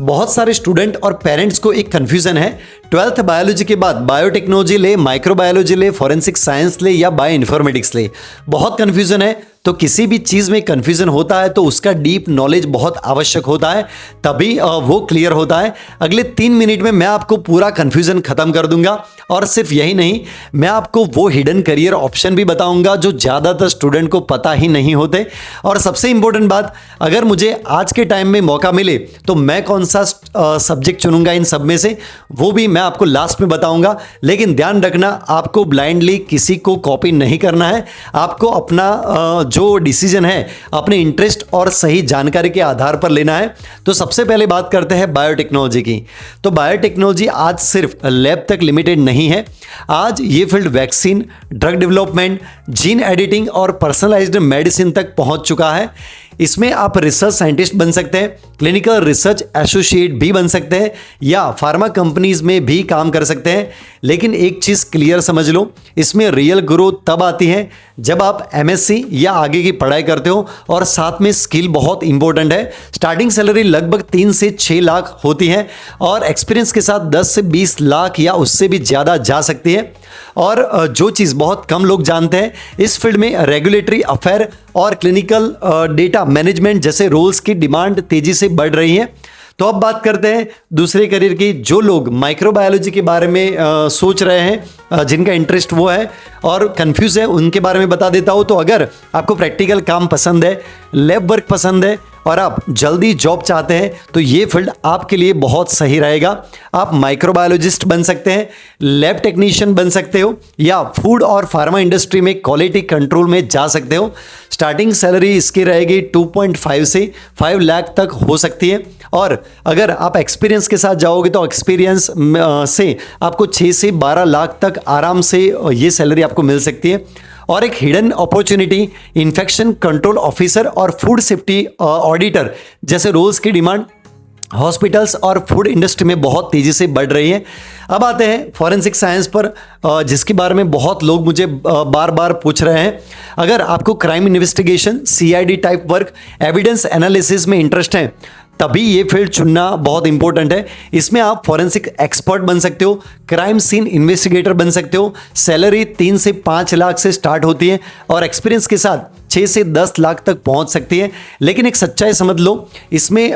बहुत सारे स्टूडेंट और पेरेंट्स को एक कन्फ्यूजन है, 12th बायोलॉजी के बाद बायोटेक्नोलॉजी ले, माइक्रोबायोलॉजी ले, फॉरेंसिक साइंस ले या बायो इन्फॉर्मेटिक्स ले। बहुत कन्फ्यूजन है। तो किसी भी चीज़ में कन्फ्यूजन होता है तो उसका डीप नॉलेज बहुत आवश्यक होता है, तभी वो क्लियर होता है। अगले 3 मिनट में मैं आपको पूरा कन्फ्यूजन खत्म कर दूंगा और सिर्फ यही नहीं, मैं आपको वो हिडन करियर ऑप्शन भी बताऊंगा जो ज़्यादातर स्टूडेंट को पता ही नहीं होते। और सबसे इंपॉर्टेंट बात, अगर मुझे आज के टाइम में मौका मिले तो मैं कौन सा सब्जेक्ट चुनूंगा इन सब में से, वो भी मैं आपको लास्ट में बताऊंगा। लेकिन ध्यान रखना, आपको ब्लाइंडली किसी को कॉपी नहीं करना है। आपको अपना जो डिसीजन है अपने इंटरेस्ट और सही जानकारी के आधार पर लेना है। तो सबसे पहले बात करते हैं बायोटेक्नोलॉजी की। तो बायोटेक्नोलॉजी आज सिर्फ लैब तक लिमिटेड नहीं है। आज ये field vaccine, drug development, gene editing और पर्सनलाइज्ड मेडिसिन तक पहुंच चुका है। इसमें आप रिसर्च साइंटिस्ट बन सकते हैं, क्लिनिकल रिसर्च एसोसिएट भी बन सकते हैं या फार्मा कंपनीज में भी काम कर सकते हैं। लेकिन एक चीज़ क्लियर समझ लो, इसमें रियल ग्रोथ तब आती है जब आप एमएससी या आगे की पढ़ाई करते हो और साथ में स्किल बहुत इंपॉर्टेंट है। स्टार्टिंग सैलरी लगभग 3 से 6 लाख होती है और एक्सपीरियंस के साथ 10 से 20 लाख या उससे भी ज़्यादा जा सकती है। और जो चीज़ बहुत कम लोग जानते हैं, इस फील्ड में रेगुलेटरी अफेयर और क्लिनिकल डेटा मैनेजमेंट जैसे रोल्स की डिमांड तेजी से बढ़ रही है। तो अब बात करते हैं दूसरे करियर की। जो लोग माइक्रोबायोलॉजी के बारे में सोच रहे हैं, जिनका इंटरेस्ट वो है और कंफ्यूज है, उनके बारे में बता देता हूँ। तो अगर आपको प्रैक्टिकल काम पसंद है, लैब वर्क पसंद है और आप जल्दी जॉब चाहते हैं तो ये फील्ड आपके लिए बहुत सही रहेगा। आप माइक्रोबायोलॉजिस्ट बन सकते हैं, लैब टेक्नीशियन बन सकते हो या फूड और फार्मा इंडस्ट्री में क्वालिटी कंट्रोल में जा सकते हो। स्टार्टिंग सैलरी इसकी रहेगी 2.5 से 5 लाख तक हो सकती है। और अगर आप एक्सपीरियंस के साथ जाओगे तो एक्सपीरियंस से आपको 6 से 12 लाख तक आराम से ये सैलरी आपको मिल सकती है। और एक hidden opportunity, infection control officer और फूड सेफ्टी ऑडिटर जैसे रोल्स की डिमांड हॉस्पिटल्स और फूड इंडस्ट्री में बहुत तेज़ी से बढ़ रही है। अब आते हैं फॉरेंसिक साइंस पर, जिसके बारे में बहुत लोग मुझे बार बार पूछ रहे हैं। अगर आपको crime investigation, CID type work, evidence analysis में इंटरेस्ट है तभी ये फील्ड चुनना बहुत इंपॉर्टेंट है। इसमें आप फॉरेंसिक एक्सपर्ट बन सकते हो, क्राइम सीन इन्वेस्टिगेटर बन सकते हो। सैलरी 3 से 5 लाख से स्टार्ट होती है और एक्सपीरियंस के साथ 6 से 10 लाख तक पहुंच सकती है। लेकिन एक सच्चाई समझ लो, इसमें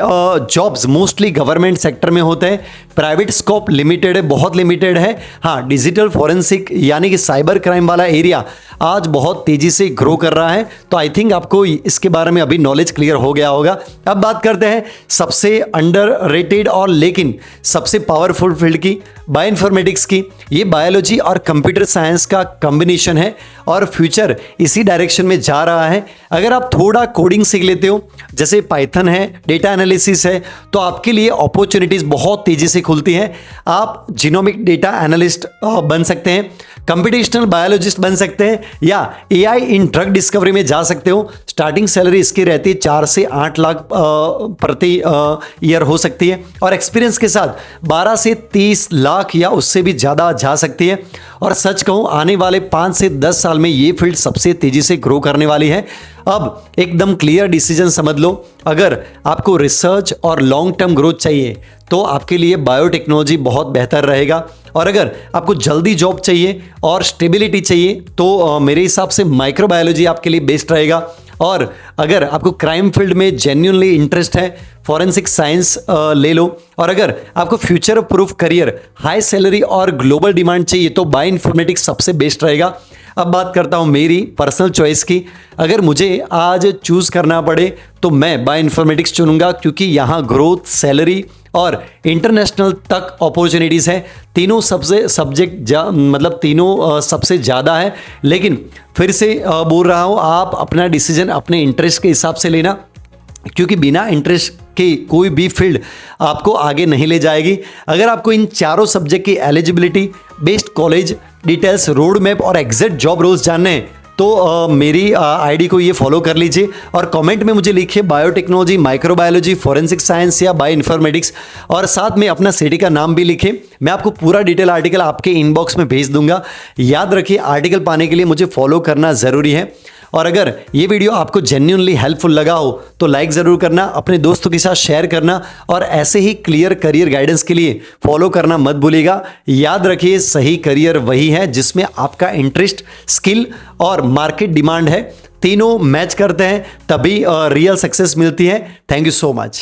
जॉब्स मोस्टली गवर्नमेंट सेक्टर में होते हैं, प्राइवेट स्कोप लिमिटेड है, बहुत लिमिटेड है। हाँ, डिजिटल फॉरेंसिक यानी कि साइबर क्राइम वाला एरिया आज बहुत तेजी से ग्रो कर रहा है। तो आई थिंक आपको इसके बारे में अभी नॉलेज क्लियर हो गया होगा। अब बात करते हैं सबसे अंडररेटेड और लेकिन सबसे पावरफुल फील्ड की, बायोइन्फॉर्मेटिक्स की। ये बायोलॉजी और कंप्यूटर साइंस का कॉम्बिनेशन है और फ्यूचर इसी डायरेक्शन में जा रहा है। अगर आप थोड़ा कोडिंग सीख लेते हो, जैसे पाइथन है, डेटा एनालिसिस है, तो आपके लिए अपॉर्चुनिटीज बहुत तेजी से खुलती हैं। आप जीनोमिक डेटा एनालिस्ट बन सकते हैं, कंप्यूटेशनल बायोलॉजिस्ट बन सकते हैं या एआई इन ड्रग डिस्कवरी में जा सकते हो। स्टार्टिंग सैलरी इसकी रहती है 4 से 8 लाख प्रति ईयर हो सकती है और एक्सपीरियंस के साथ 12 से 30 लाख या उससे भी ज़्यादा जा सकती है। और सच कहूँ, आने वाले 5 से 10 साल में ये फील्ड सबसे तेज़ी से ग्रो करने वाली है। अब एकदम क्लियर डिसीजन समझ लो, अगर आपको रिसर्च और लॉन्ग टर्म ग्रोथ चाहिए तो आपके लिए बायोटेक्नोलॉजी बहुत बेहतर रहेगा। और अगर आपको जल्दी जॉब चाहिए और स्टेबिलिटी चाहिए तो मेरे हिसाब से माइक्रोबायोलॉजी आपके लिए बेस्ट रहेगा। और अगर आपको क्राइम फील्ड में जेन्युइनली इंटरेस्ट है, फॉरेंसिक साइंस ले लो। और अगर आपको future proof career, high salary और ग्लोबल डिमांड चाहिए तो बायोइन्फॉर्मेटिक्स सबसे बेस्ट रहेगा। अब बात करता हूँ मेरी पर्सनल चॉइस की। अगर मुझे आज चूज़ करना पड़े तो मैं बायोइन्फॉर्मेटिक्स चुनूंगा, क्योंकि यहाँ ग्रोथ, सैलरी और इंटरनेशनल तक अपॉर्चुनिटीज़ हैं। तीनों सबसे सब्जेक्ट मतलब तीनों सबसे ज़्यादा है। लेकिन फिर से बोल रहा हूँ, आप अपना डिसीजन अपने इंटरेस्ट के हिसाब से लेना, क्योंकि बिना इंटरेस्ट के कोई भी फील्ड आपको आगे नहीं ले जाएगी। अगर आपको इन चारों सब्जेक्ट की eligibility, best college details, road map और एग्जैक्ट जॉब रोल्स जानने हैं तो मेरी आईडी को ये फॉलो कर लीजिए और कमेंट में मुझे लिखिए बायोटेक्नोलॉजी, माइक्रोबायोलॉजी, फॉरेंसिक साइंस या बायोइन्फॉर्मेटिक्स, और साथ में अपना सिटी का नाम भी लिखिए। मैं आपको पूरा डिटेल आर्टिकल आपके इनबॉक्स में भेज दूंगा। याद रखिए, आर्टिकल पाने के लिए मुझे फॉलो करना ज़रूरी है। और अगर ये वीडियो आपको जेन्युइनली हेल्पफुल लगा हो तो लाइक ज़रूर करना, अपने दोस्तों के साथ शेयर करना और ऐसे ही क्लियर करियर गाइडेंस के लिए फॉलो करना मत भूलिएगा। याद रखिए, सही करियर वही है जिसमें आपका इंटरेस्ट, स्किल और मार्केट डिमांड है, तीनों मैच करते हैं तभी रियल सक्सेस मिलती है। Thank you so much.